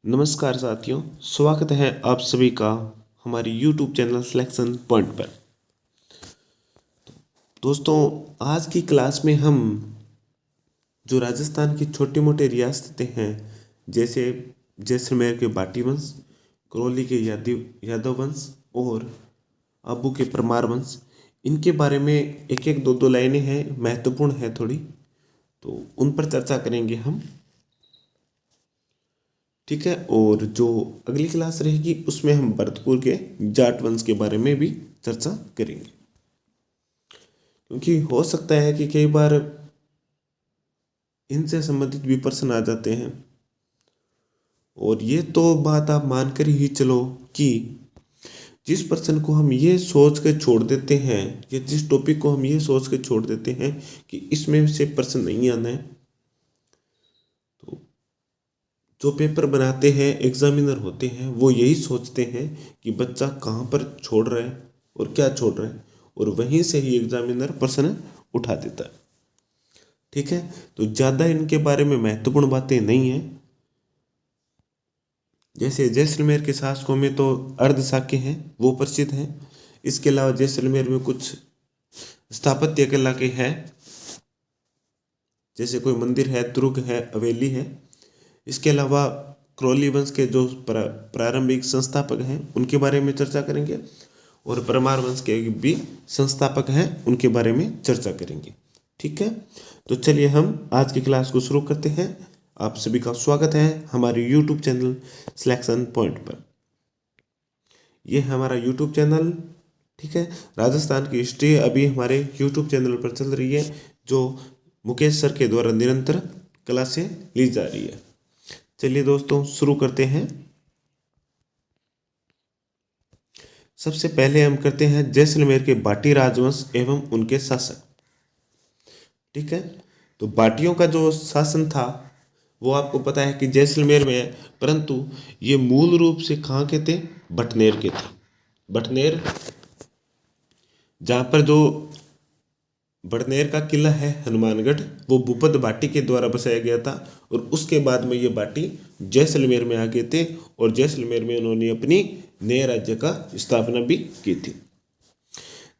नमस्कार साथियों, स्वागत है आप सभी का हमारे YouTube चैनल सिलेक्शन पॉइंट पर। दोस्तों, आज की क्लास में हम जो राजस्थान की छोटी मोटी रियासतें हैं, जैसे जैसलमेर के बाटी वंश, करौली के यादव वंश और आबू के परमार वंश, इनके बारे में एक एक दो दो लाइनें हैं, महत्वपूर्ण है थोड़ी, तो उन पर चर्चा करेंगे हम। ठीक है। और जो अगली क्लास रहेगी उसमें हम भरतपुर के जाट वंश के बारे में भी चर्चा करेंगे, क्योंकि हो सकता है कि कई बार इनसे संबंधित भी प्रश्न आ जाते हैं। और ये तो बात आप मानकर ही चलो कि जिस प्रश्न को हम ये सोच के छोड़ देते हैं या जिस टॉपिक को हम ये सोच के छोड़ देते हैं कि इसमें से प्रश्न नहीं आना है, तो जो पेपर बनाते हैं, एग्जामिनर होते हैं, वो यही सोचते हैं कि बच्चा कहाँ पर छोड़ रहा है और क्या छोड़ रहा है, और वहीं से ही एग्जामिनर प्रश्न उठा देता है। ठीक है। तो ज़्यादा इनके बारे में महत्वपूर्ण बातें नहीं हैं। जैसे जैसलमेर के शासकों में तो अर्ध शाक्य हैं, वो प्रसिद्ध हैं। इसके अलावा जैसलमेर में कुछ स्थापत्य कला के हैं, जैसे कोई मंदिर है, दुर्ग है, हवेली है। इसके अलावा करौली वंश के जो प्रारंभिक संस्थापक हैं उनके बारे में चर्चा करेंगे, और परमार वंश के भी संस्थापक हैं उनके बारे में चर्चा करेंगे। ठीक है। तो चलिए हम आज की क्लास को शुरू करते हैं। आप सभी का स्वागत है हमारे YouTube चैनल सिलेक्शन पॉइंट पर। यह है हमारा YouTube चैनल। ठीक है। राजस्थान की हिस्ट्री अभी हमारे YouTube चैनल पर चल रही है, जो मुकेश सर के द्वारा निरंतर क्लासें ली जा रही है। चलिए दोस्तों, शुरू करते हैं। सबसे पहले हम करते हैं जैसलमेर के बाटी राजवंश एवं उनके शासक। ठीक है। तो बाटियों का जो शासन था वो आपको पता है कि जैसलमेर में है, परंतु ये मूल रूप से कहाँ के थे? बटनेर के थे। बटनेर, जहाँ पर जो बटनेर का किला है हनुमानगढ़, वो भूपत बाटी के द्वारा बसाया गया था, और उसके बाद में ये बाटी जैसलमेर में आ गए थे, और जैसलमेर में उन्होंने अपनी नए राज्य का स्थापना भी की थी।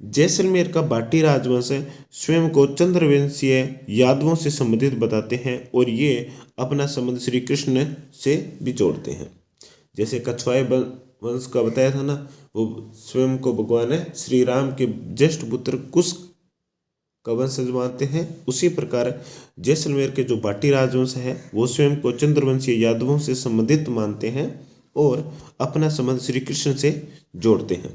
जैसलमेर का बाटी राजवंश स्वयं को चंद्रवंशीय यादवों से संबंधित बताते हैं, और ये अपना संबंध श्री कृष्ण से भी जोड़ते हैं। जैसे कछवाए वंश का बताया था ना, वो स्वयं को भगवान श्री राम के ज्येष्ठ पुत्र कुश का वंशज मानते हैं। उसी प्रकार जैसलमेर के जो बाटी राजवंश है वो स्वयं को चंद्रवंशीय यादवों से संबंधित मानते हैं और अपना संबंध श्री कृष्ण से जोड़ते हैं।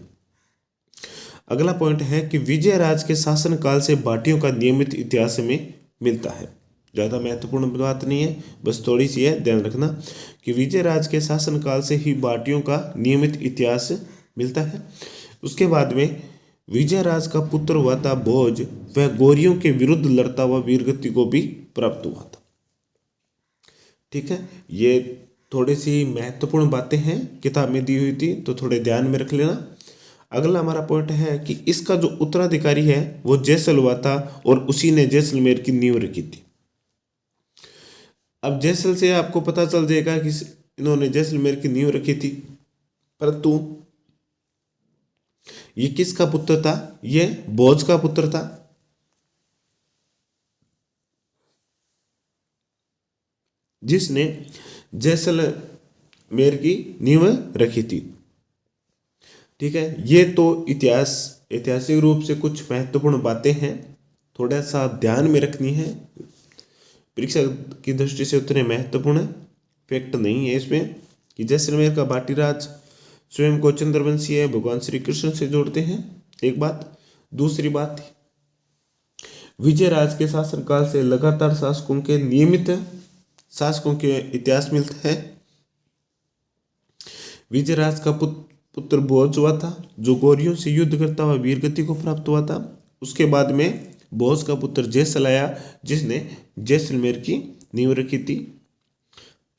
अगला पॉइंट है कि विजय राज के शासन काल से बाटियों का नियमित इतिहास में मिलता है। ज़्यादा महत्वपूर्ण बात नहीं है, बस थोड़ी सी है, ध्यान रखना कि विजय राज के शासन काल से ही बाटियों का नियमित इतिहास मिलता है। उसके बाद में विजय राज का पुत्र हुआ था भोज, वह गौरियों के विरुद्ध लड़ता हुआ वीरगति को भी प्राप्त हुआ था। ठीक है। ये थोड़ी सी महत्वपूर्ण बातें हैं, किताब में दी हुई थी, तो थोड़े ध्यान में रख लेना। अगला हमारा पॉइंट है कि इसका जो उत्तराधिकारी है वो जैसल हुआ था, और उसी ने जैसलमेर की नींव रखी थी। अब जैसल से आपको पता चल जाएगा कि इन्होंने जैसलमेर की नींव रखी थी, परंतु ये किसका पुत्र था? ये भोज का पुत्र था। जिसने जैसलमेर की नींव रखी थी। ठीक है। ये तो ऐतिहासिक रूप से कुछ महत्वपूर्ण बातें हैं, थोड़ा सा ध्यान में रखनी है। परीक्षा की दृष्टि से उतने महत्वपूर्ण फैक्ट नहीं है इसमें कि जैसलमेर का बाटी राज स्वयं को चंद्रवंशीय भगवान श्री कृष्ण से जोड़ते हैं, एक बात। दूसरी बात, विजय राज के शासनकाल से लगातार शासकों के नियमित शासकों के इतिहास मिलता है। विजय राज का पुत्र भोज हुआ था, जो गौरियों से युद्ध करता हुआ वीरगति को प्राप्त हुआ था। उसके बाद में भोज का पुत्र जैसल आया, जिसने जैसलमेर की नींव रखी थी।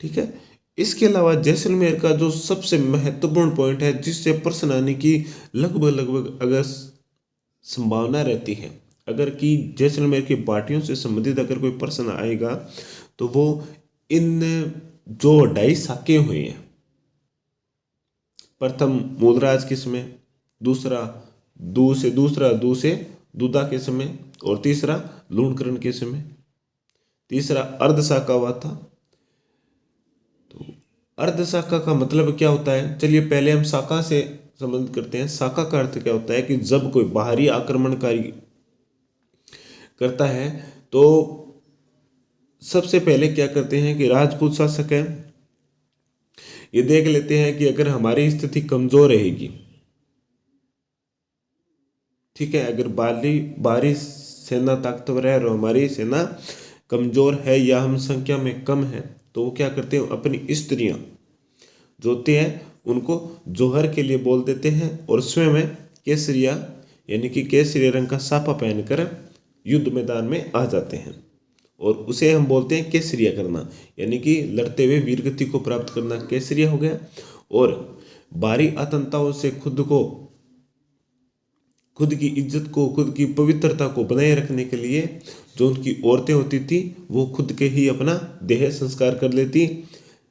ठीक है। इसके अलावा जैसलमेर का जो सबसे महत्वपूर्ण पॉइंट है, जिससे प्रश्न आने की लगभग अगर संभावना रहती है, अगर कि जैसलमेर की बाटियों से संबंधित अगर कोई प्रश्न आएगा, तो वो इन जो 2.5 शाखे हुए हैं, प्रथम मूलराज के समय, दूसरा दू से दूदा के समय, और तीसरा लूणकरण के समय। तीसरा अर्धशाका हुआ था। तो अर्धशाका का मतलब क्या होता है, चलिए पहले हम शाका से संबंध करते हैं। शाका का अर्थ क्या होता है कि जब कोई बाहरी आक्रमणकारी करता है तो सबसे पहले क्या करते हैं कि राजपूत शासक है, ये देख लेते हैं कि अगर हमारी स्थिति कमजोर रहेगी, ठीक है, अगर बाहरी सेना ताकतवर है और हमारी सेना कमजोर है या हम संख्या में कम है, तो वो क्या करते हैं, अपनी स्त्रियां जो होती हैं उनको जौहर के लिए बोल देते हैं और स्वयं केसरिया यानी कि केसरी रंग का साफा पहनकर युद्ध मैदान में आ जाते हैं। और उसे हम बोलते हैं केसरिया करना, यानी कि लड़ते हुए वीरगति को प्राप्त करना केसरिया हो गया। और बाहरी आतंकताओं से खुद की इज्जत को, खुद की पवित्रता को बनाए रखने के लिए जो उनकी औरतें होती थी वो खुद के ही अपना देह संस्कार कर लेती।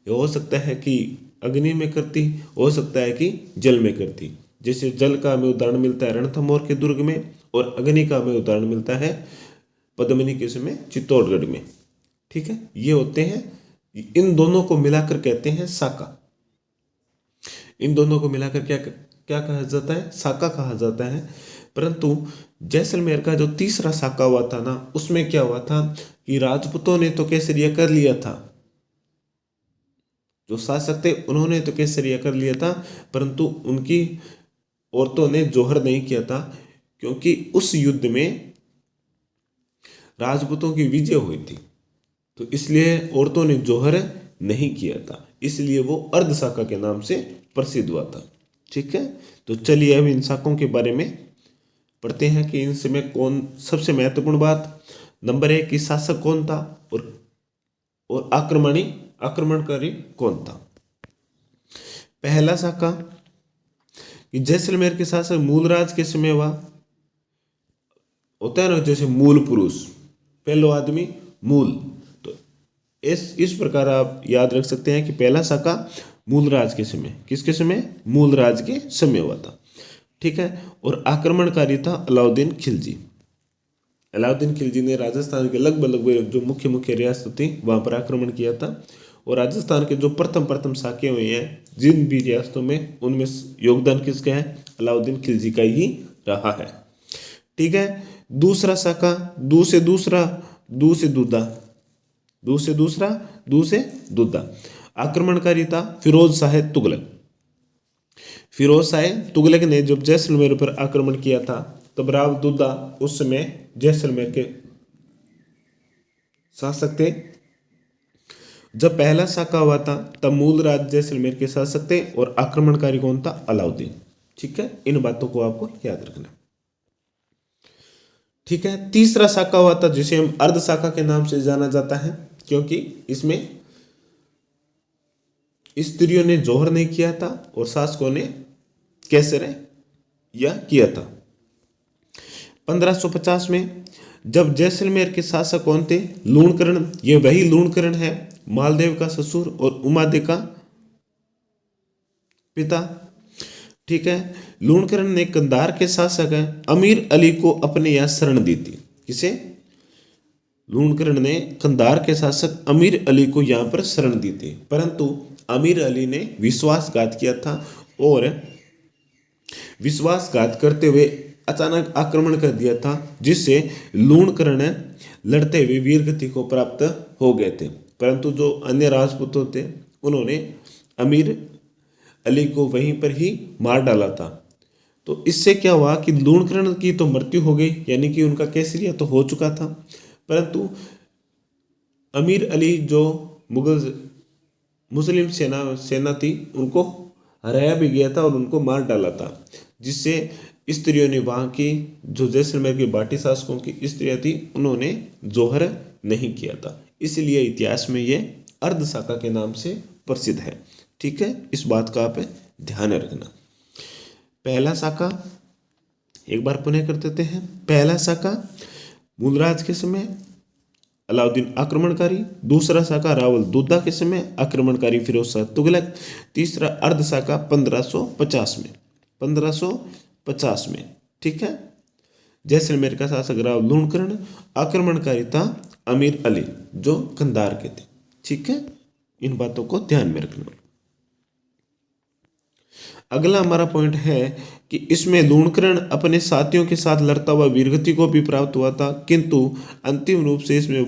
हो सकता है कि अग्नि में करती, हो सकता है कि जल में करती। जैसे जल का हमें उदाहरण मिलता है रणथंभौर के दुर्ग में, और अग्नि का हमें उदाहरण मिलता है पद्मिनी के समय चित्तौड़गढ़ में। ठीक है, ये होते हैं, इन दोनों को मिलाकर कहते हैं शाका। इन दोनों को मिलाकर क्या क्या कहा जाता है, शाका कहा जाता है। परंतु जैसलमेर का जो तीसरा शाका हुआ था ना, उसमें क्या हुआ था कि राजपूतों ने तो केसरिया कर लिया था, जो शासक थे उन्होंने तो केसरिया कर लिया था, परंतु उनकी औरतों ने जौहर नहीं किया था, क्योंकि उस युद्ध में राजपूतों की विजय हुई थी, तो इसलिए औरतों ने जौहर नहीं किया था, इसलिए वो अर्धशाका के नाम से प्रसिद्ध हुआ था। ठीक है, तो चलिए अब इन शाकों के बारे में पढ़ते हैं कि इनसे कौन सबसे महत्वपूर्ण बात, नंबर 1 कि शासक कौन था और आक्रमणकारी कौन था। पहला शाका कि जैसलमेर के शासक मूलराज के समय हुआ, होता है ना जैसे मूल पुरुष, पहलो आदमी मूल, तो इस प्रकार आप याद रख सकते हैं कि पहला शाका मूलराज के समय, किसके समय, मूलराज के समय हुआ था। ठीक है, और आक्रमणकारी था अलाउद्दीन खिलजी। अलाउद्दीन खिलजी ने राजस्थान के लगभग जो मुख्य रियासत थी वहां पर आक्रमण किया था, और राजस्थान के जो प्रथम शाखे हुए हैं जिन भी रियासतों में, उनमें योगदान किसका है, अलाउद्दीन खिलजी का ही रहा है। ठीक है, दूसरा शाखा दू से दूदा आक्रमणकारी था फिरोज शाह तुगलक। फिरोज शाह तुगलक ने जब जैसलमेर पर आक्रमण किया था, तब राव दुद्दा उस समय जैसलमेर के शासक थे। जब पहला शाका हुआ था तब मूलराज जैसलमेर के शासक थे, और आक्रमणकारी कौन था, अलाउद्दीन। ठीक है, इन बातों को आपको याद रखना। ठीक है, तीसरा शाका हुआ था जिसे हम अर्ध शाका के नाम से जाना जाता है, क्योंकि इसमें स्त्रियों ने जौहर नहीं किया था और शासकों ने कैसर या किया था। 1550 में जब जैसलमेर के शासक कौन थे, लूणकरण, ये वही लूणकरण है मालदेव का ससुर और उमादे का पिता। ठीक है, लूणकरण ने कंधार के शासक अमीर अली को अपने यहां शरण दी थी। किसे, लूणकरण ने कंधार के शासक अमीर अली को यहां पर शरण दी थी, परंतु अमीर अली ने विश्वासघात किया था, और विश्वासघात करते हुए अचानक आक्रमण कर दिया था, जिससे लूणकरण लड़ते हुए वीरगति को प्राप्त हो गए थे। परंतु जो अन्य राजपूतों थे उन्होंने अमीर अली को वहीं पर ही मार डाला था। तो इससे क्या हुआ कि लूणकरण की तो मृत्यु हो गई, यानी कि उनका केसरिया तो हो चुका था, परंतु अमीर अली जो मुस्लिम सेना थी उनको हराया भी गया था और उनको मार डाला था, जिससे स्त्रियों ने, वहाँ की जो जैसलमेर की बाटी शासकों की स्त्रियां थी, उन्होंने जौहर नहीं किया था, इसलिए इतिहास में ये अर्धशाका के नाम से प्रसिद्ध है। ठीक है, इस बात का आप ध्यान रखना। पहला शाका एक बार पुनः कर देते हैं। पहला शाका मूलराज के समय अलाउद्दीन आक्रमणकारी, दूसरा साका रावल दूधा के समय, आक्रमणकारी फिरोज शाह तुगलक, तीसरा अर्ध साका 1550 में, 1550 में। ठीक है। जैसलमेर का शासक राव लूणकरण, आक्रमणकारी था अमीर अली जो कंधार के थे। ठीक है, इन बातों को ध्यान में रखना। अगला हमारा पॉइंट है कि इसमें लूणकरण अपने साथियों के साथ लड़ता हुआ वीरगति को भी प्राप्त हुआ था, किंतु अंतिम रूप से इसमें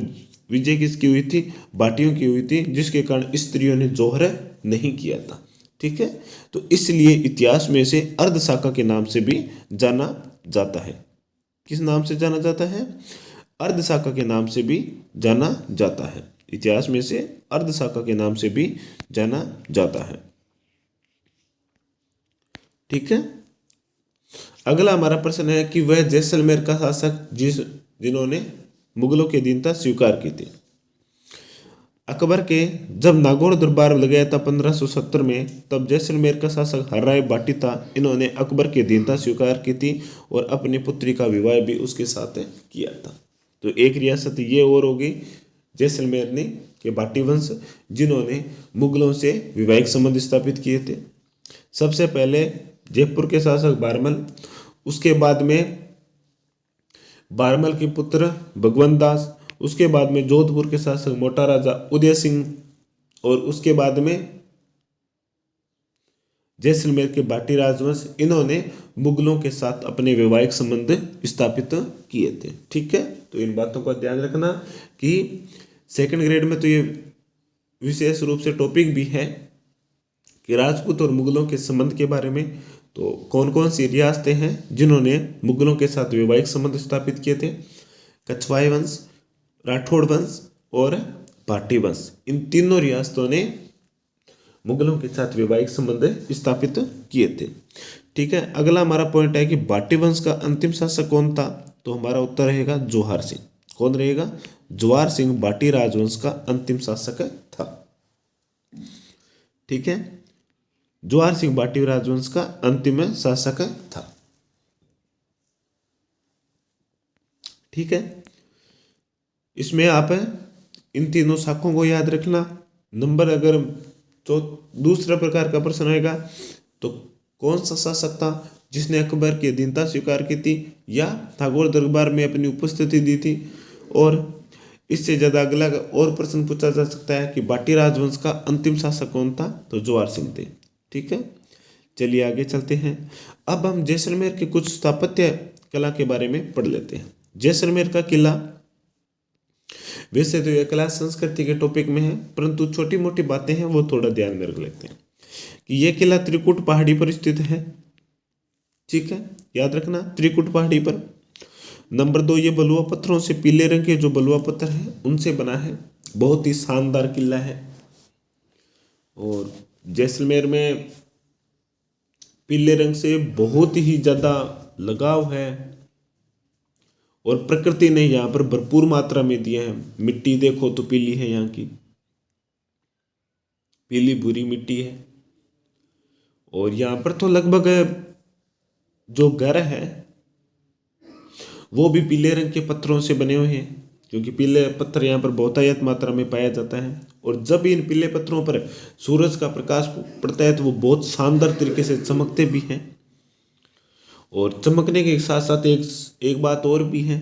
विजय किसकी हुई थी? भाटियों की हुई थी, जिसके कारण स्त्रियों ने जोहर नहीं किया था। ठीक है, तो इसलिए इतिहास में इसे अर्ध साका के नाम से भी जाना जाता है। किस नाम से जाना जाता है? अर्ध साका के नाम से भी जाना जाता है। इतिहास में से अर्ध साका के नाम से भी जाना जाता है। ठीक है। अगला हमारा प्रश्न है कि वह जैसलमेर का शासक जिन्होंने मुगलों की अधीनता स्वीकार की थी। अकबर के जब नागौर दरबार लगाया था 1570 में, तब जैसलमेर का शासक हर्राय बाटी था। इन्होंने अकबर की अधीनता स्वीकार की थी और अपनी पुत्री का विवाह भी उसके साथ किया था। तो एक रियासत ये और होगी जैसलमेर ने के बाटी वंश, जिन्होंने मुगलों से वैवाहिक संबंध स्थापित किए थे। सबसे पहले जयपुर के शासक बारमल, उसके बाद में बारमल के पुत्र भगवंत दास, उसके बाद में जोधपुर के शासक मोटा राजा उदय सिंह, और उसके बाद में जैसलमेर के बाटी राजवंश। इन्होंने मुगलों के साथ अपने वैवाहिक संबंध स्थापित किए थे। ठीक है, तो इन बातों का ध्यान रखना कि सेकंड ग्रेड में तो ये विशेष रूप से टॉपिक भी है कि राजपूत और मुगलों के संबंध के बारे में। तो कौन कौन सी रियासतें हैं जिन्होंने मुगलों के साथ वैवाहिक संबंध स्थापित किए थे? कछवाई वंश, राठौड़ वंश और भाटी वंश। इन तीनों रियासतों ने मुगलों के साथ वैवाहिक संबंध स्थापित किए थे। ठीक है। अगला हमारा पॉइंट है कि भाटी वंश का अंतिम शासक कौन था? तो हमारा उत्तर रहेगा जोहार सिंह। कौन रहेगा? जोहार सिंह भाटी राजवंश का अंतिम शासक था। ठीक है, जोहार सिंह भाटी राजवंश का अंतिम शासक था। ठीक है, इसमें आप इन तीनों शाखों को याद रखना। नंबर अगर तो दूसरा प्रकार का प्रश्न आएगा तो कौन सा शासक था जिसने अकबर की अधीनता स्वीकार की थी या नागौर दरबार में अपनी उपस्थिति दी थी? और इससे ज़्यादा अगला और प्रश्न पूछा जा सकता है कि भाटी राजवंश का अंतिम शासक कौन था? तो जोहार सिंह थे। ठीक है, चलिए आगे चलते हैं। अब हम जैसलमेर के कुछ स्थापत्य कला के बारे में पढ़ लेते हैं। जैसलमेर का किला वैसे तो यह कला संस्कृति के टॉपिक में है, परंतु छोटी मोटी बातें हैं वो थोड़ा ध्यान में रख लेते हैं कि यह किला त्रिकुट पहाड़ी पर स्थित है। ठीक है, याद रखना त्रिकुट पहाड़ी पर। नंबर 2, ये बलुआ पत्थरों से, पीले रंग के जो बलुआ पत्थर है उनसे बना है। बहुत ही शानदार किला है। और जैसलमेर में पीले रंग से बहुत ही ज़्यादा लगाव है और प्रकृति ने यहाँ पर भरपूर मात्रा में दिया है। मिट्टी देखो तो पीली है, यहाँ की पीली भूरी मिट्टी है। और यहाँ पर तो लगभग जो घर है वो भी पीले रंग के पत्थरों से बने हुए हैं, क्योंकि पीले पत्थर यहाँ पर बहुतायत मात्रा में पाया जाता है। और जब इन पीले पत्थरों पर सूरज का प्रकाश पड़ता है तो वो बहुत शानदार तरीके से चमकते भी हैं। और चमकने के साथ साथ एक बात और भी है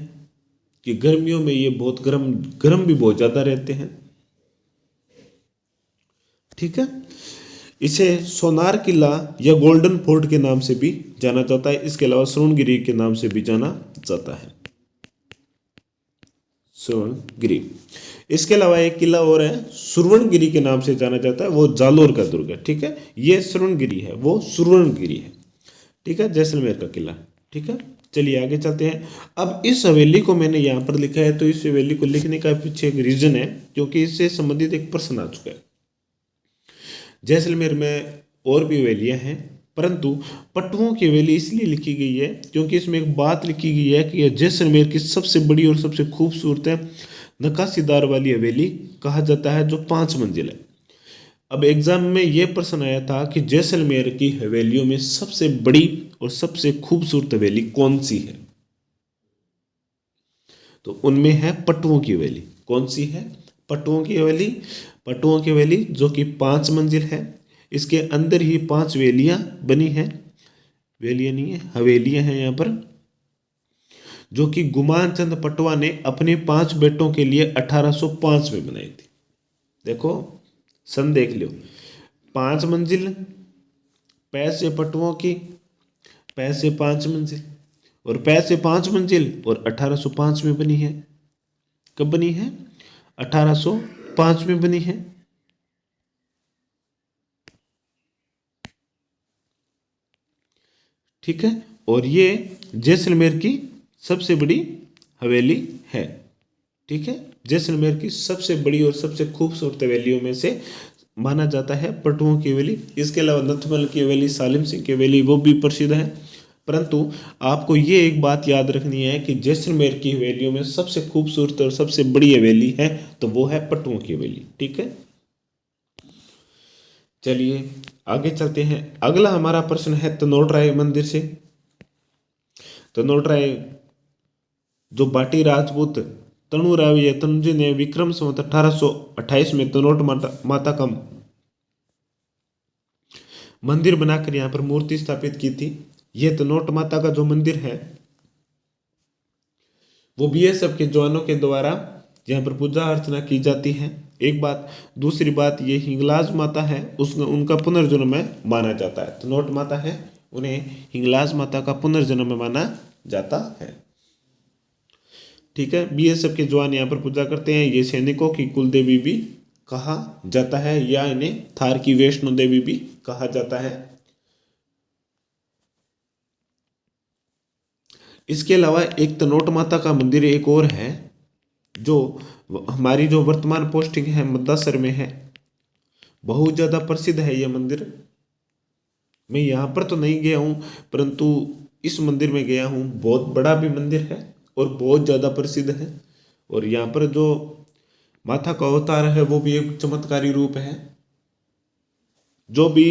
कि गर्मियों में ये बहुत गर्म भी बहुत ज़्यादा रहते हैं। ठीक है, इसे सोनार किला या गोल्डन फोर्ट के नाम से भी जाना जाता है। इसके अलावा सुवर्णगिरी के नाम से भी जाना जाता है, सुवर्णगिरी। इसके अलावा एक किला और है सुवर्णगिरी के नाम से जाना जाता है, वो जालोर का दुर्ग है। ठीक है, ये सुवर्णगिरी है, वो सुवर्णगिरी है। ठीक है, जैसलमेर का किला। ठीक है, चलिए आगे चलते हैं। अब इस हवेली को मैंने यहाँ पर लिखा है, तो इस हवेली को लिखने का पीछे एक रीजन है, क्योंकि इससे संबंधित एक प्रश्न आ चुका है। जैसलमेर में और भी हवेलियाँ हैं, परंतु पटुओं की हवेली इसलिए लिखी गई है क्योंकि इसमें एक बात लिखी गई है कि यह जैसलमेर की सबसे बड़ी और सबसे खूबसूरत है नक्काशीदार वाली हवेली कहा जाता है, जो 5 मंजिल है। अब एग्जाम में यह प्रश्न आया था कि जैसलमेर की हवेलियों में सबसे बड़ी और सबसे खूबसूरत हवेली कौन सी है? तो उनमें है पटुओं की हवेली। कौन सी है? पट्टुओं की हवेली। पट्टुओं की हवेली जो कि 5 मंजिल है, इसके अंदर ही 5 वेलियां बनी हैं, वेलियां नहीं है, हवेलियां हैं यहाँ पर, जो कि गुमान चंद पटवा ने अपने 5 बेटों के लिए 1805 में बनाई थी। देखो सन देख लो, 5 मंजिल, पैसे पटुओं की, पैसे 5 मंजिल, और पैसे 5 मंजिल और 1805 में बनी है। कब बनी है? 1805 में बनी है। ठीक है, और ये जैसलमेर की सबसे बड़ी हवेली है। ठीक है, जैसलमेर की सबसे बड़ी और सबसे खूबसूरत हवेलियों में से माना जाता है पटुओं की हवेली। इसके अलावा नथमल की हवेली, सालिम सिंह की हवेली, वो भी प्रसिद्ध है। परंतु आपको ये एक बात याद रखनी है कि जैसलमेर की हवेलियों में सबसे खूबसूरत और सबसे बड़ी हवेली है तो वो है पटुओं की हवेली। ठीक है, चलिए आगे चलते हैं। अगला हमारा प्रश्न है तनोट मंदिर से। तनोट जो बाटी राजपूत तणुराव या तनुजी ने विक्रम संवत 1828 में तनोट माता का मंदिर बनाकर यहाँ पर मूर्ति स्थापित की थी। यह तनोट माता का जो मंदिर है वो बीएसएफ के जवानों के द्वारा यहाँ पर पूजा अर्चना की जाती है। एक बात, दूसरी बात, ये हिंगलाज माता है, उसका उनका पुनर्जन्म में माना जाता है। तनोट माता है, उन्हें हिंगलाज माता का पुनर्जन्म में माना जाता है। ठीक है, बीएसएफ के जवान यहाँ पर पूजा करते हैं। ये सैनिकों की कुल देवी भी कहा जाता है, या इन्हें थार की वैष्णो देवी भी कहा जाता है। इसके अलावा एक तनोट माता का मंदिर एक और है, जो हमारी जो वर्तमान पोस्टिंग है मद्दासर में है। बहुत ज़्यादा प्रसिद्ध है यह मंदिर। मैं यहाँ पर तो नहीं गया हूँ, परंतु इस मंदिर में गया हूँ। बहुत बड़ा भी मंदिर है और बहुत ज़्यादा प्रसिद्ध है। और यहाँ पर जो माता का अवतार है वो भी एक चमत्कारी रूप है। जो भी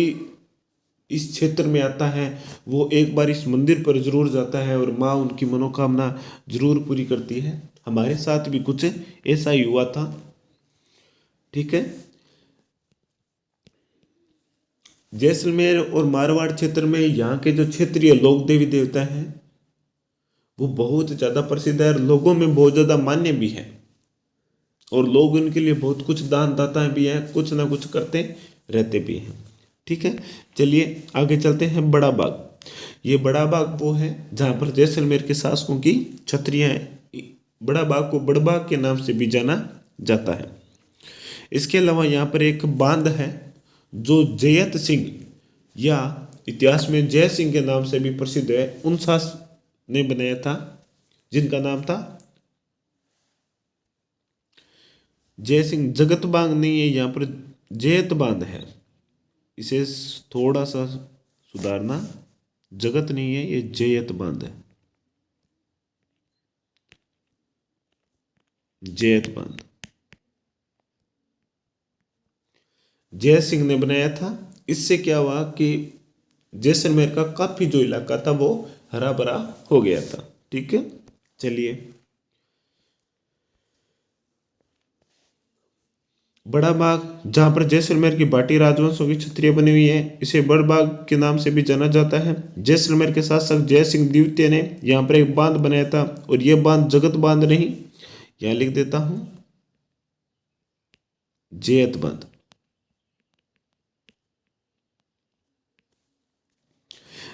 इस क्षेत्र में आता है वो एक बार इस मंदिर पर जरूर जाता है और माँ उनकी मनोकामना जरूर पूरी करती है। हमारे साथ भी कुछ ऐसा ही हुआ था। ठीक है, जैसलमेर और मारवाड़ क्षेत्र में यहाँ के जो क्षेत्रीय लोक देवी देवता हैं वो बहुत ज़्यादा प्रसिद्ध है और लोगों में बहुत ज़्यादा मान्य भी है। और लोग उनके लिए बहुत कुछ दान दाता भी हैं, कुछ ना कुछ करते रहते भी हैं। ठीक है, चलिए आगे चलते हैं। बड़ा बाग। ये बड़ा बाग वो है जहाँ पर जैसलमेर के शासकों की छत्रियाँ हैं। बड़ा बाग को बड़बाग के नाम से भी जाना जाता है। इसके अलावा यहाँ पर एक बांध है जो जयत सिंह या इतिहास में जय सिंह के नाम से भी प्रसिद्ध है। उन शासक ने बनाया था जिनका नाम था जय सिंह। जगत बांध नहीं है, यहाँ पर जयत बांध है। इसे थोड़ा सा सुधारना, जगत नहीं है, ये जयत बांध है, जयत बांध जय सिंह ने बनाया था। इससे क्या हुआ कि जैसलमेर का काफी जो इलाका था वो हरा भरा हो गया था। ठीक है, चलिए बड़ा बाग, जहाँ पर जैसलमेर की बाटी राजवंशों की छत्रियां बनी हुई है, इसे बड़ बाग के नाम से भी जाना जाता है। जैसलमेर के शासक जय सिंह द्वितीय ने यहाँ पर एक बांध बनाया था और यह बांध जगत बांध नहीं, यहाँ लिख देता हूं जयत बांध।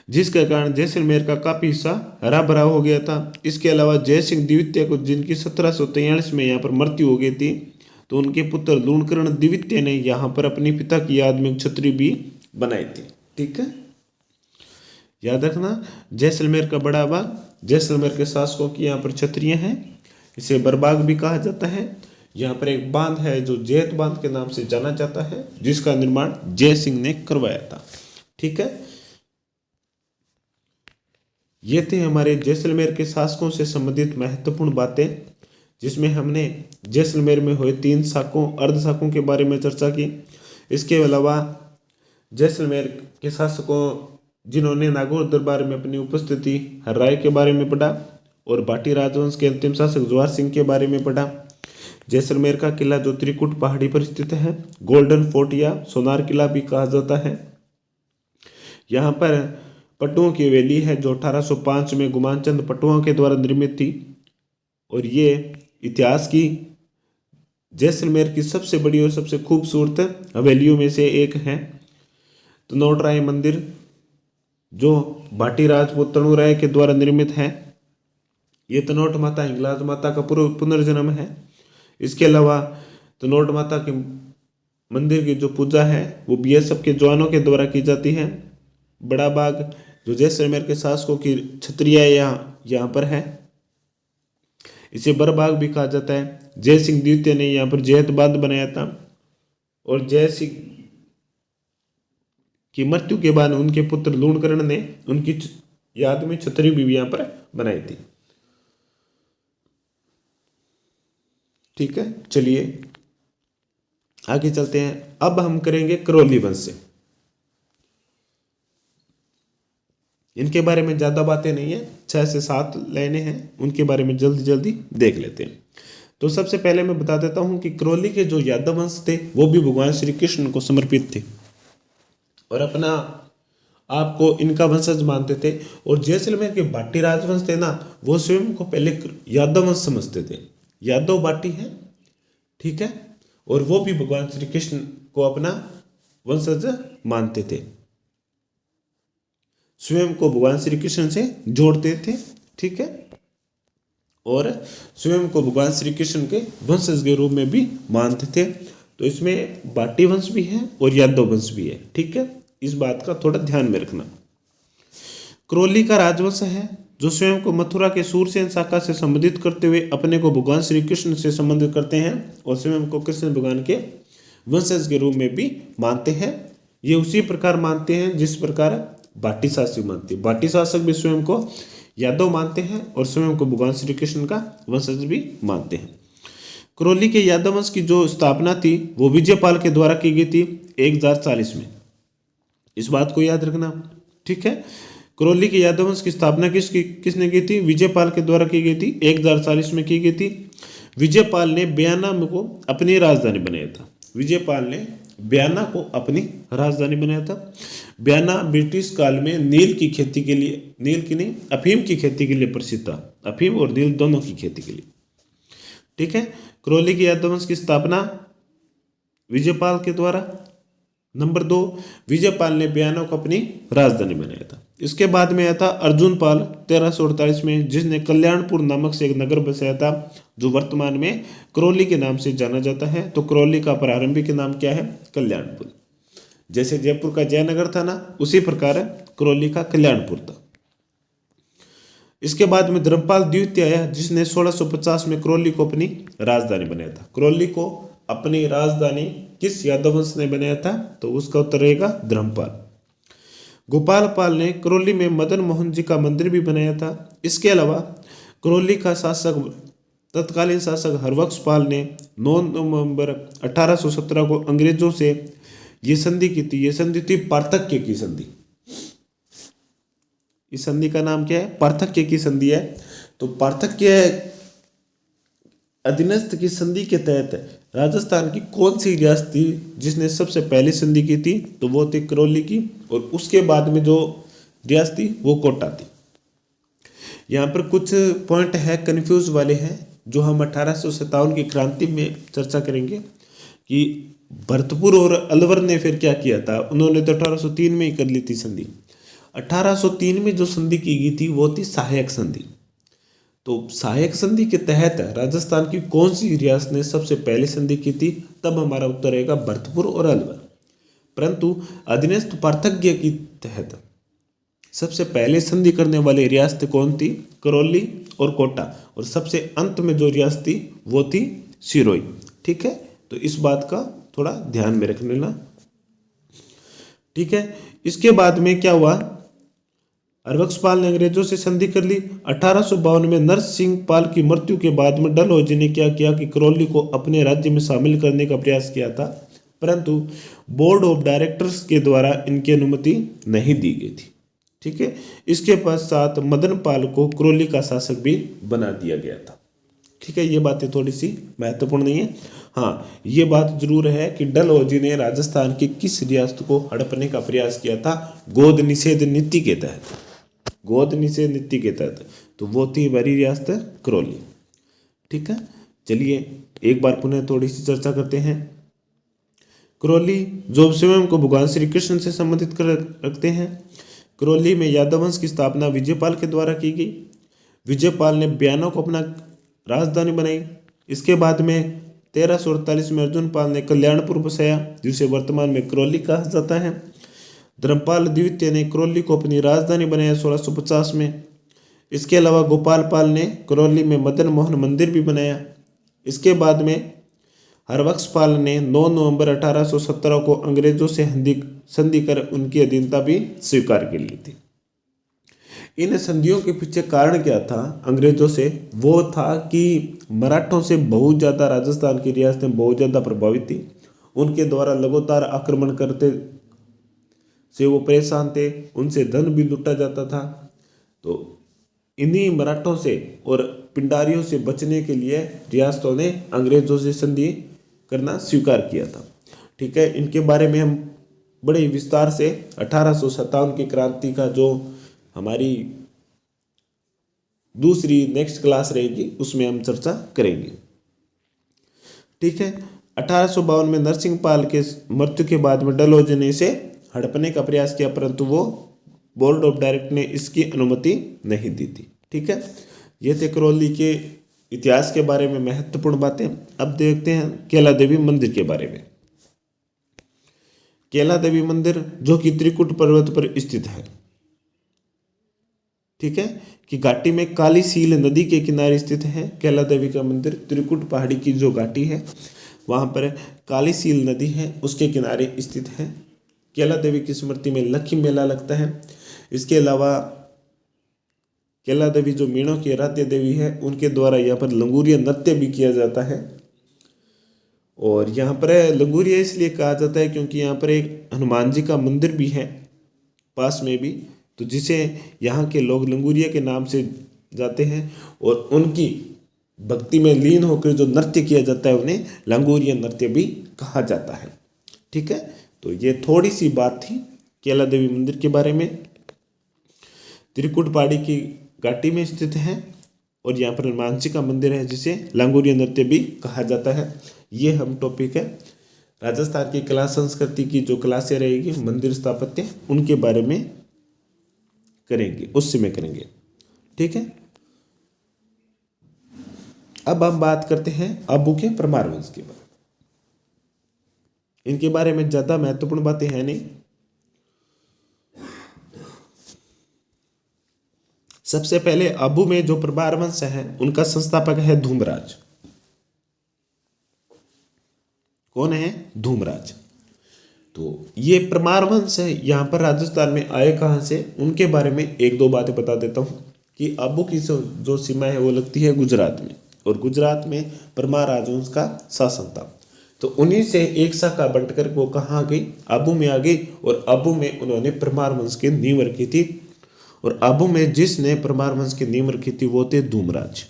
जिसके कारण जैसलमेर का काफी हिस्सा हरा भरा हो गया था। इसके अलावा जय सिंह द्वितीय को, जिनकी 1743 में यहाँ पर मृत्यु हो गई थी, तो उनके पुत्र लूणकरण द्वितीय ने यहाँ पर अपने पिता की याद में छत्री भी बनाई थी। ठीक है, याद रखना, जैसलमेर का बड़ा बाग, जैसलमेर के शासकों की यहाँ पर छत्रियां हैं, इसे बरबाग भी कहा जाता है। यहाँ पर एक बांध है जो जयत बांध के नाम से जाना जाता है, जिसका निर्माण जय सिंह ने करवाया था। ठीक है, ये थे हमारे जैसलमेर के शासकों से संबंधित महत्वपूर्ण बातें, जिसमें हमने जैसलमेर में हुए 3 शाकों, अर्ध शाकों के बारे में चर्चा की। इसके अलावा जैसलमेर के शासकों जिन्होंने नागौर दरबार में अपनी उपस्थिति हर राय के बारे में पढ़ा और बाटी राजवंश के अंतिम शासक जवाहर सिंह के बारे में पढ़ा। जैसलमेर का किला जो त्रिकुट पहाड़ी पर स्थित है, गोल्डन फोर्ट या सोनार किला भी कहा जाता है। यहाँ पर पट्टुओं की हवेली है जो 1805 में गुमानचंद पट्टुओं के द्वारा निर्मित थी, और ये इतिहास की जैसलमेर की सबसे बड़ी और सबसे खूबसूरत हवेलियों में से एक है। तनोट राय मंदिर जो भाटी राजपूत तनु राय के द्वारा निर्मित है। ये तनोट माता हिंगलाज माता का पुनर्जन्म है। इसके अलावा तनोट माता के मंदिर की जो पूजा है वो बीएसएफ के जवानों के द्वारा की जाती है। बड़ा बाग जो जैसलमेर के शासकों की छतरिया यहाँ पर है, इसे बरबाग भी कहा जाता है। जय सिंह द्वितीय ने यहाँ पर जैत बांध बनाया था, और जय सिंह की मृत्यु के बाद उनके पुत्र लूणकरण ने उनकी याद में छतरी भी यहाँ पर बनाई थी। ठीक है, चलिए आगे चलते हैं। अब हम करेंगे करौली वंश से। इनके बारे में ज़्यादा बातें नहीं है, 6 से 7 लाइनें हैं, उनके बारे में जल्दी जल्दी देख लेते हैं। तो सबसे पहले मैं बता देता हूं कि करौली के जो यादव वंश थे वो भी भगवान श्री कृष्ण को समर्पित थे और अपना आपको इनका वंशज मानते थे। और जैसलमेर के भाटी राजवंश थे ना, वो स्वयं को पहले यादव वंश समझते थे, यादव भाटी है, ठीक है, और वो भी भगवान श्री कृष्ण को अपना वंशज मानते थे, स्वयं को भगवान श्री कृष्ण से जोड़ते थे, ठीक है, और स्वयं को भगवान श्री कृष्ण के वंशज के रूप में भी मानते थे। तो इसमें भाटी वंश भी है और यादव वंश भी है, ठीक है, इस बात का थोड़ा ध्यान में रखना। करौली का राजवंश है जो स्वयं को मथुरा के सूरसेन शाखा से संबोधित करते हुए अपने को भगवान श्री कृष्ण से संबंधित करते हैं और स्वयं को कृष्ण भगवान के वंशज के रूप में भी मानते हैं। ये उसी प्रकार मानते हैं जिस प्रकार भाटी शासक मानते हैं। भाटी शासक भी स्वयं को यादव मानते हैं और स्वयं को भगवान श्री कृष्ण का वंशज भी मानते हैं। करौली के यादव वंश की जो स्थापना थी वो विजयपाल के द्वारा की गई थी 1040 में, इस बात को याद रखना, ठीक है। करौली के यादव वंश की स्थापना किसने की थी? विजयपाल के द्वारा की गई थी, 1040 में की गई थी। विजयपाल ने बयाना को अपनी राजधानी बनाया था। विजयपाल ने बयाना को अपनी राजधानी बनाया था। बयाना ब्रिटिश काल में नील की खेती के लिए, नील की नहीं, अफीम की खेती के लिए प्रसिद्ध था, अफीम और नील दोनों की खेती के लिए, ठीक है। करौली के यादव वंश की स्थापना विजयपाल के द्वारा। नंबर 2, विजयपाल ने बयाना को अपनी राजधानी बनाया था। इसके बाद में आया था अर्जुन पाल 1348 में, जिसने कल्याणपुर नामक से एक नगर बसाया था जो वर्तमान में करौली के नाम से जाना जाता है। तो करौली का प्रारंभिक नाम क्या है? कल्याणपुर। जैसे जयपुर का जयनगर था ना, उसी प्रकार करौली का कल्याणपुर था। इसके बाद में धर्मपाल द्वितीय आया जिसने 1650 में करौली को अपनी राजधानी बनाया था। करौली को अपनी राजधानी किस यादव वंश ने बनाया था? तो उसका उत्तर रहेगा धर्मपाल। गोपाल पाल ने करौली में मदन मोहन जी का मंदिर भी बनाया था। इसके अलावा करौली का शासक, तत्कालीन शासक हरबख्श पाल ने 9 नवंबर 1817 को अंग्रेजों से ये संधि की थी। ये संधि थी पार्थक्य की संधि। इस संधि का नाम क्या है? पार्थक्य की संधि है। तो पार्थक्य अधीनस्थ की संधि के तहत राजस्थान की कौन सी रियासत थी जिसने सबसे पहले संधि की थी? तो वो थी करौली की, और उसके बाद में जो रियासत थी वो कोटा थी। यहाँ पर कुछ पॉइंट है कंफ्यूज वाले हैं जो हम 1857 की क्रांति में चर्चा करेंगे कि भरतपुर और अलवर ने फिर क्या किया था। उन्होंने तो 1803 में ही कर ली थी संधि। 1803 में जो संधि की गई थी वो थी सहायक संधि। तो सहायक संधि के तहत राजस्थान की कौन सी रियासत ने सबसे पहले संधि की थी? तब हमारा उत्तर रहेगा भरतपुर और अलवर। परंतु अधीनस्थ पार्थक्य के तहत सबसे पहले संधि करने वाली रियासत कौन थी? करौली और कोटा। और सबसे अंत में जो रियासत थी वो थी सिरोही, ठीक है। तो इस बात का थोड़ा ध्यान में रख लेना, ठीक है। इसके बाद में क्या हुआ? हरबख्श पाल ने अंग्रेजों से संधि कर ली। 1852 में नरसिंह पाल की मृत्यु के बाद में डलहौजी ने क्या किया कि करौली को अपने राज्य में शामिल करने का प्रयास किया था, परंतु बोर्ड ऑफ डायरेक्टर्स के द्वारा इनकी अनुमति नहीं दी गई थी, ठीक है। इसके पश्चात मदन पाल को करौली का शासक भी बना दिया गया था। ठीक है, ये बातें थोड़ी सी महत्वपूर्ण नहीं है। हाँ, ये बात जरूर है कि डलहौजी ने राजस्थान की किस रियासत को हड़पने का प्रयास किया था गोद निषेध नीति के तहत। गोद निषेध नीति के तहत तो वो थी हमारी रियासत करौली। ठीक है, चलिए एक बार पुनः थोड़ी सी चर्चा करते हैं। करौली जो स्वयं को भगवान श्री कृष्ण से संबंधित कर रखते हैं। करौली में यादव वंश की स्थापना विजयपाल के द्वारा की गई। विजयपाल ने बयानों को अपना राजधानी बनाई। इसके बाद में 1348 में अर्जुन पाल ने कल्याणपुर बसाया, जिसे वर्तमान में करौली कहा जाता है। धर्मपाल द्वितीय ने करौली को अपनी राजधानी बनाया 1650 में। इसके अलावा गोपाल पाल ने करौली में मदन मोहन मंदिर भी बनाया। इसके बाद में हरबख्श पाल ने 9 नवंबर 1817 को अंग्रेजों से संधि कर उनकी अधीनता भी स्वीकार कर ली थी। इन संधियों के पीछे कारण क्या था अंग्रेजों से? वो था कि मराठों से बहुत ज़्यादा राजस्थान की रियासतें बहुत ज़्यादा प्रभावित थी। उनके द्वारा लगातार आक्रमण करते से वो परेशान थे, उनसे धन भी लूटा जाता था। तो इन्हीं मराठों से और पिंडारियों से बचने के लिए रियासतों ने अंग्रेजों से संधि करना स्वीकार किया था। ठीक है, इनके बारे में हम बड़े विस्तार से 1857 की क्रांति का जो हमारी दूसरी नेक्स्ट क्लास रहेगी उसमें हम चर्चा करेंगे। ठीक है, 1852 में नरसिंह पाल के मृत्यु के बाद में डलहौजी ने इसे हड़पने का प्रयास किया, परंतु वो बोर्ड ऑफ डायरेक्टर ने इसकी अनुमति नहीं दी थी। ठीक है, ये थे करौली के इतिहास के बारे में महत्वपूर्ण बातें। अब देखते हैं कैला देवी मंदिर के बारे में। कैला देवी मंदिर जो कि त्रिकुट पर्वत पर स्थित है। ठीक है, कि घाटी में काली सील नदी के किनारे स्थित है। कैला देवी का मंदिर त्रिकुट पहाड़ी की जो घाटी है वहाँ पर काली सील नदी है, उसके किनारे स्थित है। कैला देवी की स्मृति में लक्ष्मी मेला लगता है। इसके अलावा कैला देवी जो मीणों की आराध्य देवी है, उनके द्वारा यहाँ पर लंगूरिया नृत्य भी किया जाता है। और यहाँ पर लंगूरिया इसलिए कहा जाता है क्योंकि यहाँ पर एक हनुमान जी का मंदिर भी है पास में भी, तो जिसे यहाँ के लोग लंगूरिया के नाम से जाते हैं। और उनकी भक्ति में लीन होकर जो नृत्य किया जाता है उन्हें लंगूरिया नृत्य भी कहा जाता है। ठीक है, तो ये थोड़ी सी बात थी कैला देवी मंदिर के बारे में। त्रिकुट पहाड़ी की घाटी में स्थित है और यहाँ पर हनुमान जी का मंदिर है जिसे लंगूरिया नृत्य भी कहा जाता है। ये हम टॉपिक है राजस्थान की कला संस्कृति की जो क्लासें रहेगी मंदिर स्थापत्य उनके बारे में करेंगे, उस समय करेंगे। ठीक है, अब हम बात करते हैं आबू के परमार वंश के बारे में। इनके बारे में ज्यादा महत्वपूर्ण बातें हैं नहीं। सबसे पहले आबू में जो परमार वंश है उनका संस्थापक है धूमराज। कौन है? धूमराज। तो ये परमार वंश है, यहाँ पर राजस्थान में आए कहाँ से उनके बारे में एक दो बातें बता देता हूँ। कि आबू की जो सीमा है वो लगती है गुजरात में, और गुजरात में परमार राजवंश का शासन था। तो उन्हीं से एक शाखा बंटकर वो कहाँ आ गई? आबू में आ गई। और आबू में उन्होंने परमार वंश की नींव रखी थी। और आबू में जिसने परमार वंश की नींव रखी थी वो थे धूमराज।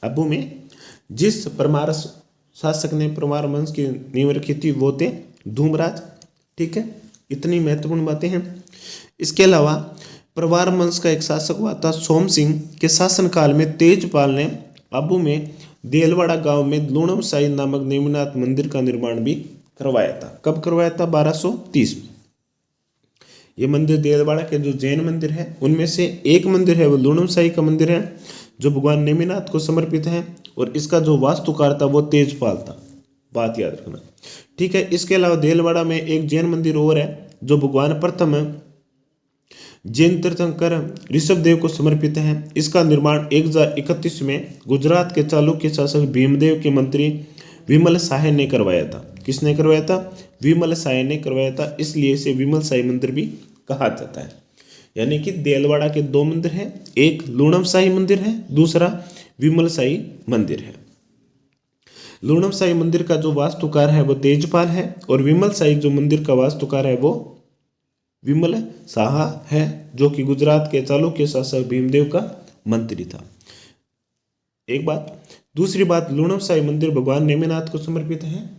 आबू में जिस परमार शासक ने परमार वंश की नींव रखी थी वो थे धूमराज। ठीक है, इतनी महत्वपूर्ण बातें हैं। इसके अलावा परमार वंश का एक शासक हुआ था सोम सिंह के शासनकाल में तेजपाल ने आबू में देलवाड़ा गांव में लूणम साई नामक नेमिनाथ मंदिर का निर्माण भी करवाया था। कब करवाया था? 1230 में। ये मंदिर देलवाड़ा के जो जैन मंदिर है उनमें से एक मंदिर है, वो लूणम साई का मंदिर है जो भगवान नेमिनाथ को समर्पित है। और इसका जो वास्तुकार था वो तेजपाल था, बात याद रखना। ठीक है, इसके अलावा देलवाड़ा में एक जैन मंदिर और है जो भगवान प्रथम जैन तीर्थंकर ऋषभ देव को समर्पित है। इसका निर्माण 1031 में गुजरात के चालुक्य शासक भीमदेव के मंत्री विमल साय ने करवाया था। किसने करवाया था? विमल साय ने करवाया था, इसलिए इसे विमल साई मंदिर भी कहा जाता है। यानी कि देलवाड़ा के दो मंदिर हैं, एक लूणम साई मंदिर है, दूसरा विमल साई मंदिर है। लूणम साई मंदिर का जो वास्तुकार है वो तेजपाल है, और विमल साई जो मंदिर का वास्तुकार है वो विमल साहा है, जो कि गुजरात के चालुक्य शासक भीमदेव का मंत्री था। एक बात। दूसरी बात, लूणवसाई मंदिर भगवान नेमिनाथ को समर्पित है,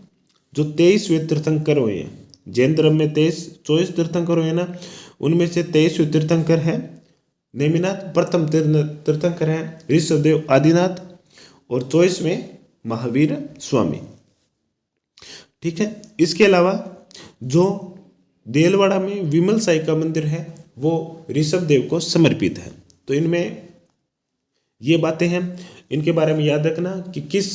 जो 23वें तीर्थंकर हुए हैं। जैन धर्म में 24 तीर्थंकर हुए ना, उनमें से 23वें तीर्थंकर है नेमिनाथ, प्रथम तीर्थंकर है ऋषभदेव आदिनाथ, और 24वें महावीर स्वामी। ठीक है। इसके अलावा जो देलवाड़ा में विमल साई का मंदिर है वो ऋषभदेव को समर्पित है। तो इनमें ये बातें हैं, इनके बारे में याद रखना कि किस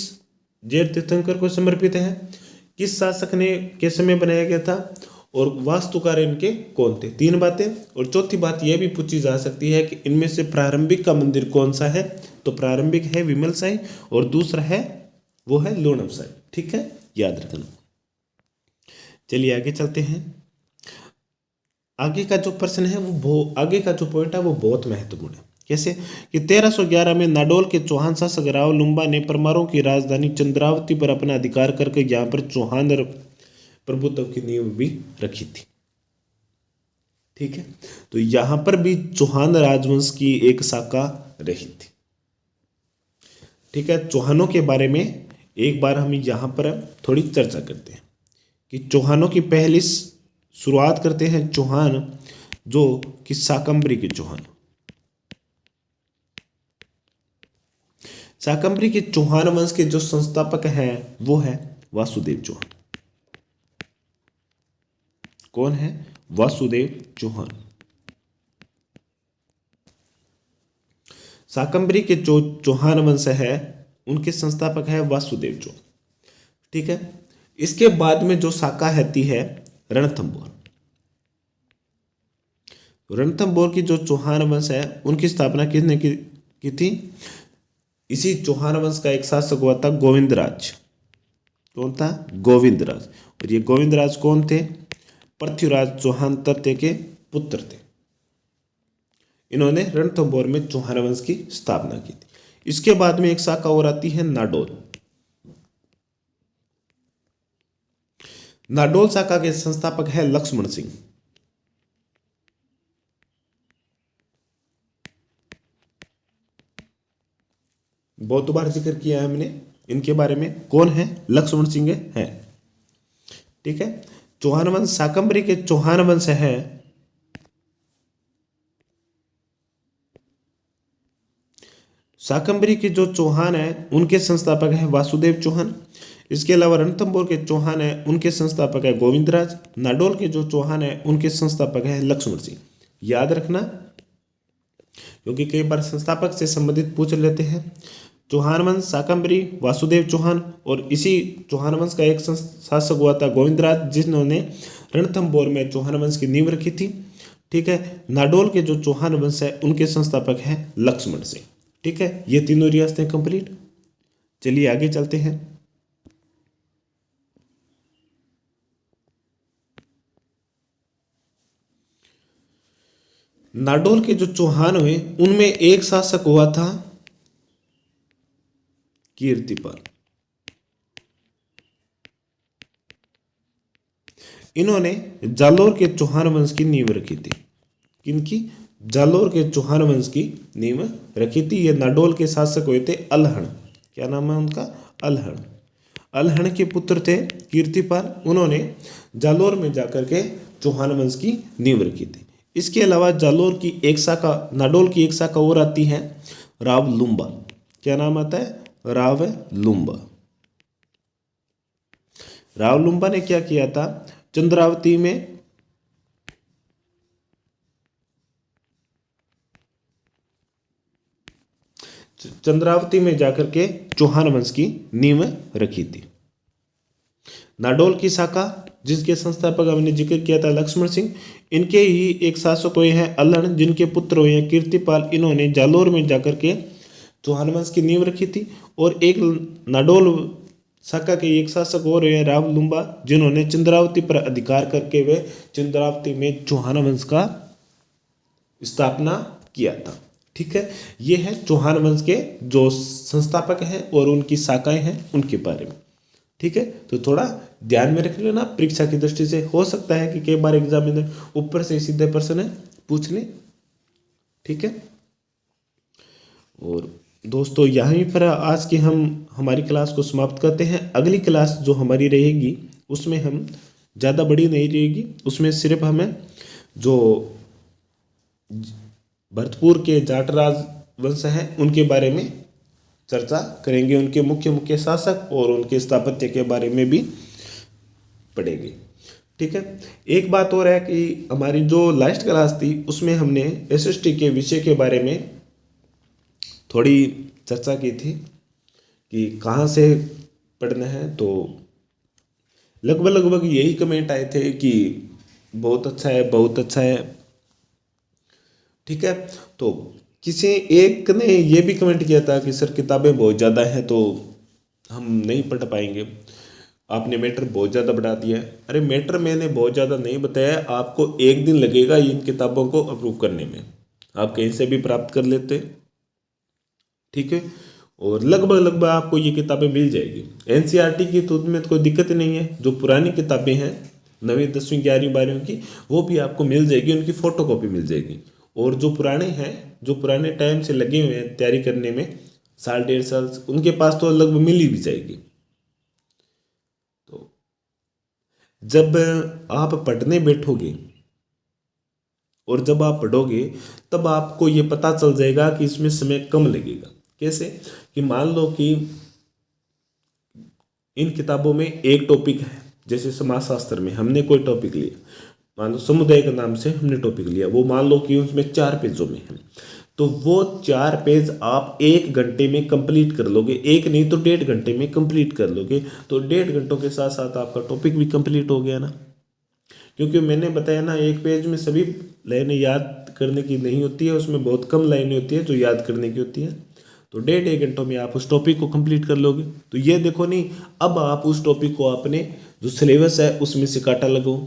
जैन तीर्थंकर को समर्पित है, किस शासक ने के समय बनाया गया था, और वास्तुकार इनके कौन थे। 3 बातें। और चौथी बात यह भी पूछी जा सकती है कि इनमें से प्रारंभिक का मंदिर कौन सा है, तो प्रारंभिक है विमल साई, और दूसरा है वो है लूणवसाई। ठीक है, याद रखना। चलिए आगे चलते हैं। आगे का जो प्रश्न है वो आगे का जो पॉइंट है वो बहुत महत्वपूर्ण है। कैसे कि 1311 में नाडोल के चौहान शासक राव लुम्बा ने परमारों की राजधानी चंद्रावती पर अपना अधिकार करके यहाँ पर चौहान प्रभुत्व की नींव भी रखी थी। ठीक है, तो यहां पर भी चौहान राजवंश की एक शाखा रही थी। ठीक है, चौहानों के बारे में एक बार हम यहां पर थोड़ी चर्चा करते हैं कि चौहानों की पहली शुरुआत करते हैं चौहान जो कि शाकंभरी के चौहान। शाकंभरी के चौहान वंश के जो संस्थापक हैं वो है वासुदेव चौहान। कौन है? वासुदेव चौहान। शाकंभरी के जो चौहान वंश है उनके संस्थापक है वासुदेव चौहान। ठीक है, इसके बाद में जो शाखा आती है रणथंभौर। रणथंभौर की जो चौहान वंश है उनकी स्थापना किसने की थी? इसी चौहान वंश का एक शासक हुआ था गोविंदराज। कौन था? गोविंदराज। और ये गोविंदराज कौन थे? पृथ्वीराज चौहान तृतीय के पुत्र थे। इन्होंने रणथंभौर में चौहान वंश की स्थापना की थी। इसके बाद में एक शाखा और आती है नाडोल। नाडोल शाखा के संस्थापक है लक्ष्मण सिंह। बहुत बार जिक्र किया है हमने इनके बारे में। कौन है? लक्ष्मण सिंह है। ठीक है, चौहान वंश शाकंभरी के चौहान वंश है शाकंभरी के जो चौहान है उनके संस्थापक है वासुदेव चौहान। इसके अलावा रणथंभौर के चौहान है उनके संस्थापक है गोविंदराज। नाडोल के जो चौहान है उनके संस्थापक है लक्ष्मण सिंह। याद रखना क्योंकि कई बार संस्थापक से संबंधित पूछ लेते हैं। चौहान वंश शाकंभरी, वासुदेव चौहान, और इसी चौहान वंश का एक शासक हुआ था गोविंदराज जिन्होंने रणथंभौर में चौहान वंश की नींव रखी थी। ठीक है, नाडोल के जो चौहान वंश है उनके संस्थापक हैं लक्ष्मण सिंह। ठीक है, ये तीनों रियासतें कंप्लीट। चलिए आगे चलते हैं। नाडोल के जो चौहान हुए उनमें एक शासक हुआ था कीर्तिपाल। इन्होंने जालोर के चौहान वंश की नींव रखी थी। किनकी? जालोर के चौहान वंश की नींव रखी थी। ये नाडोल के शासक हुए थे अलहण। क्या नाम है उनका? अलहण। अलहण के पुत्र थे कीर्तिपाल। उन्होंने जालोर में जाकर के चौहान वंश की नींव रखी थी। इसके अलावा जालोर की एक शाखा, नाडोल की एक शाखा और आती है राव लुम्बा। क्या नाम आता है? राव लुम्बा। राव लुम्बा ने क्या किया था? चंद्रावती में जाकर के चौहान वंश की नींव रखी थी। नाडोल की शाखा जिसके संस्थापक हमने जिक्र किया था लक्ष्मण सिंह, इनके ही एक शासक हुए हैं अल्हण जिनके पुत्र हुए हैं कीर्तिपाल। इन्होंने जालोर में जाकर के चौहान वंश की नींव रखी थी। और एक नाडोल शाखा के एक शासक और हुए राव लुम्बा जिन्होंने चंद्रावती पर अधिकार करके वे चंद्रावती में चौहान वंश का स्थापना किया था। ठीक है, ये है चौहान वंश के जो संस्थापक हैं और उनकी शाखाएं हैं उनके बारे में। ठीक है, तो थोड़ा ध्यान में रख लेना, परीक्षा की दृष्टि से हो सकता है कि कई बार एग्जामिनर ऊपर से सीधे प्रश्न पूछ ले। ठीक है, और दोस्तों यहीं पर आज की हम हमारी क्लास को समाप्त करते हैं। अगली क्लास जो हमारी रहेगी उसमें हम ज़्यादा बड़ी नहीं रहेगी, उसमें सिर्फ हमें जो भरतपुर के जाट राजवंश हैं उनके बारे में चर्चा करेंगे, उनके मुख्य मुख्य शासक और उनके स्थापत्य के बारे में भी पढ़ेंगे। ठीक है। एक बात और है कि हमारी जो लास्ट क्लास थी उसमें हमने एसएसटी के विषय के बारे में थोड़ी चर्चा की थी कि कहाँ से पढ़ना है, तो लगभग यही कमेंट आए थे कि बहुत अच्छा है, बहुत अच्छा है। ठीक है। तो किसी एक ने ये भी कमेंट किया था कि सर किताबें बहुत ज़्यादा हैं तो हम नहीं पढ़ पाएंगे, आपने मैटर बहुत ज़्यादा बढ़ा दिया है। अरे मैटर मैंने बहुत ज़्यादा नहीं बताया, आपको एक दिन लगेगा इन किताबों को अप्रूव करने में, आप कहीं से भी प्राप्त कर लेते। ठीक है। और लगभग आपको ये किताबें मिल जाएगी। एनसीईआरटी की तो में तो कोई दिक्कत ही नहीं है, जो पुरानी किताबें हैं 9वीं 10वीं 11वीं 12वीं की वो भी आपको मिल जाएगी, उनकी फ़ोटो कॉपी मिल जाएगी। और जो पुराने हैं, जो पुराने टाइम से लगे हुए हैं तैयारी करने में, साल 1.5 साल, उनके पास तो लगभग मिल ही भी जाएगी। तो जब आप पढ़ने बैठोगे और जब आप पढ़ोगे तब आपको ये पता चल जाएगा कि इसमें समय कम लगेगा। कैसे कि मान लो कि इन किताबों में एक टॉपिक है, जैसे समाजशास्त्र में हमने कोई टॉपिक लिया, मान लो समुदाय के नाम से हमने टॉपिक लिया, वो मान लो कि उसमें 4 पेजों में है, तो वो 4 पेज आप 1 घंटे में कंप्लीट कर लोगे, एक नहीं तो 1.5 घंटे में कंप्लीट कर लोगे, तो 1.5 घंटों के साथ साथ आपका टॉपिक भी कंप्लीट हो गया ना। क्योंकि मैंने बताया ना, एक पेज में सभी लाइनें याद करने की नहीं होती है, उसमें बहुत कम लाइनें होती है जो याद करने की होती है। तो 1.5 घंटों में आप उस टॉपिक को कंप्लीट कर लोगे। तो ये देखो नहीं, अब आप उस टॉपिक को अपने जो सिलेबस है उसमें से काटा लगाओ,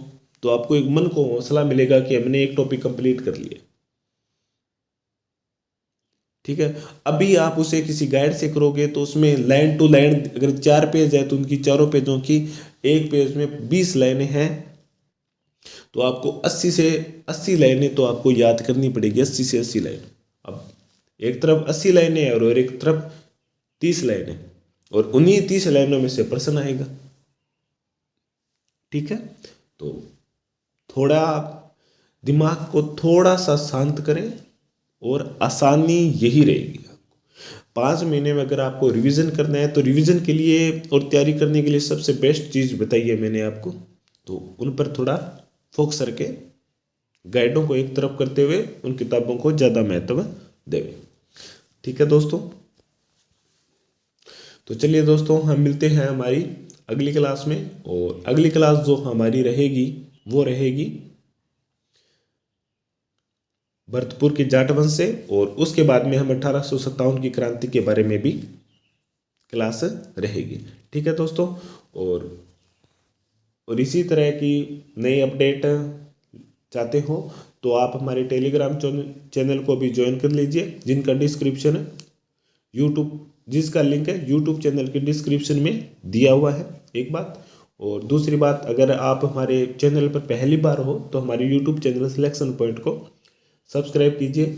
तो आपको एक मन को हौसला मिलेगा कि हमने एक टॉपिक कंप्लीट कर लिया। ठीक है। अभी आप उसे किसी गाइड से करोगे तो उसमें लाइन टू लाइन, अगर 4 पेज है तो उनकी चारों पेजों की एक पेज में 20 लाइनें हैं, तो आपको 80 से 80 लाइनें तो आपको याद करनी पड़ेगी, 80 से 80 लाइन। अब एक तरफ 80 लाइनें हैं और एक तरफ 30 लाइनें, और उन्हीं 30 लाइनों में से प्रश्न आएगा। ठीक है। तो थोड़ा दिमाग को थोड़ा सा शांत करें और आसानी यही रहेगी। आपको 5 महीने में अगर आपको रिवीजन करना है तो रिवीजन के लिए और तैयारी करने के लिए सबसे बेस्ट चीज़ बताई है मैंने आपको, तो उन पर थोड़ा फोकस करके गाइडों को एक तरफ करते हुए उन किताबों को ज़्यादा महत्व देवें। ठीक है दोस्तों। तो चलिए दोस्तों, हम मिलते हैं हमारी अगली क्लास में, और अगली क्लास जो हमारी रहेगी वो रहेगी भरतपुर की जाट वंश से, और उसके बाद में हम 1857 की क्रांति के बारे में भी क्लास रहेगी। ठीक है दोस्तों। और इसी तरह की नई अपडेट चाहते हो तो आप हमारे टेलीग्राम चैनल को भी ज्वाइन कर लीजिए, जिनका डिस्क्रिप्शन यूट्यूब जिसका लिंक है यूट्यूब चैनल के डिस्क्रिप्शन में दिया हुआ है, एक बात। और दूसरी बात, अगर आप हमारे चैनल पर पहली बार हो तो हमारे यूट्यूब चैनल सिलेक्शन पॉइंट को सब्सक्राइब कीजिए,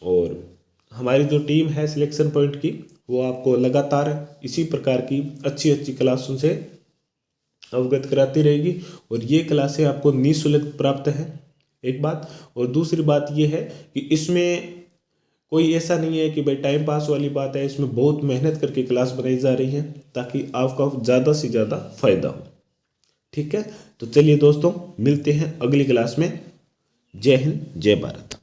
और हमारी जो टीम है सिलेक्शन पॉइंट की वो आपको लगातार इसी प्रकार की अच्छी अच्छी क्लासों से अवगत कराती रहेगी, और ये क्लासें आपको निःशुल्क प्राप्त है, एक बात। और दूसरी बात ये है कि इसमें कोई ऐसा नहीं है कि भाई टाइम पास वाली बात है, इसमें बहुत मेहनत करके क्लास बनाई जा रही है ताकि आपका ज़्यादा से ज़्यादा फायदा हो। ठीक है। तो चलिए दोस्तों, मिलते हैं अगली क्लास में। जय हिंद, जय भारत।